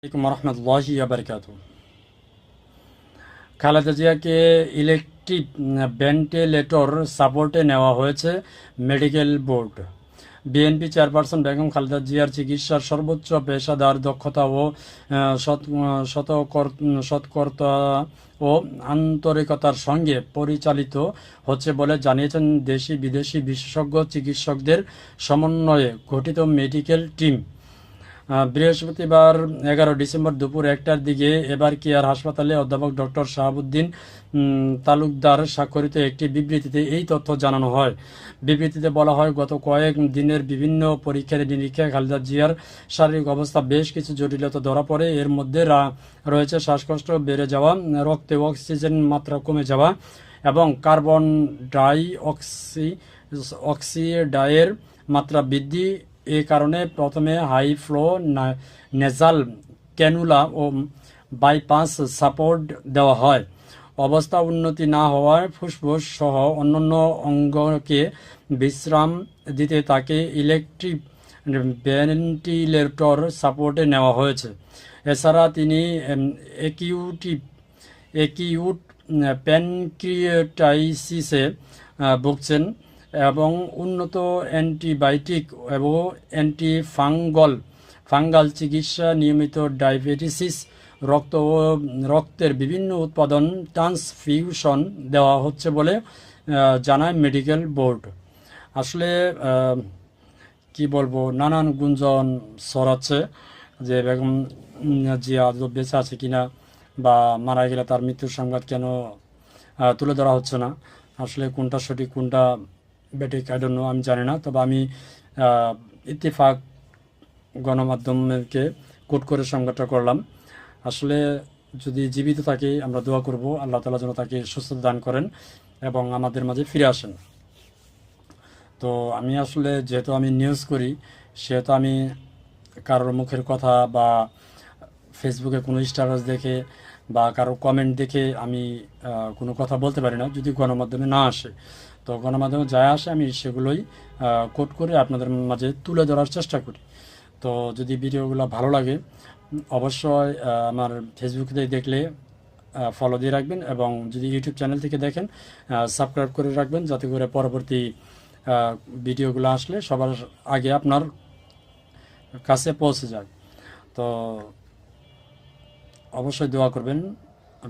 আসসালামু আলাইকুম রহমতুল্লাহি বারকাতুহু। খালেদা জিয়াকে ইলেকট্রিক ভেন্টিলেটর সাপোর্টে নেওয়া হয়েছে medical board. BNP chairperson Begum Khaleda জিয়ার চিকিৎসার সর্বোচ্চ পেশাদার দক্ষতা ও সৎকর্তা ও আন্তরিকতার সঙ্গে পরিচালিত হচ্ছে বলে জানিয়েছেন দেশি বিদেশি বিশেষজ্ঞ চিকিৎসকদের সমন্বয়ে গঠিত মেডিকেল টিম। বৃহস্পতিবার 11 ডিসেম্বর দুপুর 1টার দিকে এবার কেয়ার হাসপাতালে অধ্যাপক ডক্টর শাহাবুদ্দিন তালুকদার স্বাক্ষরিত একটি বিবৃতিতে এই তথ্য জানানো হয়। বিবৃতিতে বলা হয়, গত কয়েক দিনের বিভিন্ন পরীক্ষা নিরীক্ষায় খালেদা জিয়ার শারীরিক অবস্থা বেশ কিছু জটিলতা ধরা পড়ে। এর মধ্যে রয়েছে শ্বাসকষ্ট বেড়ে যাওয়া, রক্তে অক্সিজেন মাত্রা কমে যাওয়া এবং কার্বন ডাই অক্সাইডের মাত্রা বৃদ্ধি। এ কারণে প্রথমে হাই ফ্লো নেজাল ক্যানুলা ও বাইপাস সাপোর্ট দেওয়া হয়। অবস্থা উন্নতি না হওয়ায় ফুসফুস সহ অন্যান্য অঙ্গকে বিশ্রাম দিতে তাকে ইলেকট্রিক ভেন্টিলেটর সাপোর্টে নেওয়া হয়েছে। এছাড়া তিনি একিউট প্যানক্রিয়াটাইসিসে ভুগছেন এবং উন্নত অ্যান্টিবায়োটিক এবং ফাঙ্গাল চিকিৎসা, নিয়মিত ডায়াবেটিস, রক্তের বিভিন্ন উৎপাদন ট্রান্সফিউশন দেওয়া হচ্ছে বলে জানায় মেডিকেল বোর্ড। আসলে কি বলবো, নানান গুঞ্জন ছড়াচ্ছে যে বেগম জিয়া আদৌ বেঁচে আছে কিনা বা মারা গেলে তার মৃত্যুর সংবাদ কেন তুলে ধরা হচ্ছে না। আসলে কোনটা সঠিক কোনটা বেঠিক আই ডোন্ট নো, আমি জানি না। তবে আমি ইত্তেফাক গণমাধ্যমকে কোট করে সংবাদটা করলাম। আসলে যদি জীবিত থাকে আমরা দোয়া করব আল্লাহ তাআলা যেন তাকে সুস্থতা দান করেন এবং আমাদের মাঝে ফিরে আসেন। তো আমি আসলে যেহেতু আমি নিউজ করি, সেহেতু আমি কারোর মুখের কথা বা ফেসবুকে কোনো স্ট্যাটাস দেখে বা কারো কমেন্ট দেখে আমি কোনো কথা বলতে পারি না, যদি গণমাধ্যমে না আসে। তো গণমাধ্যমে যা আসে আমি সেগুলোই কোট করে আপনাদের মাঝে তুলে ধরার চেষ্টা করি। তো যদি ভিডিওগুলো ভালো লাগে অবশ্যই আমার ফেসবুক থেকে দেখলে ফলো দিয়ে রাখবেন এবং যদি ইউটিউব চ্যানেল থেকে দেখেন সাবস্ক্রাইব করে রাখবেন, যাতে করে পরবর্তী ভিডিওগুলো আসলে সবার আগে আপনার কাছে পৌঁছে যায়। তো অবশ্যই দোয়া করবেন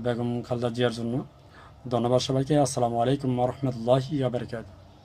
বেগম খালেদা জিয়ার জন্য। ধন্যবাদ সবাইকে। আসসালামু আলাইকুম রহমতুল্লাহি ওয়া বারাকাতুহু।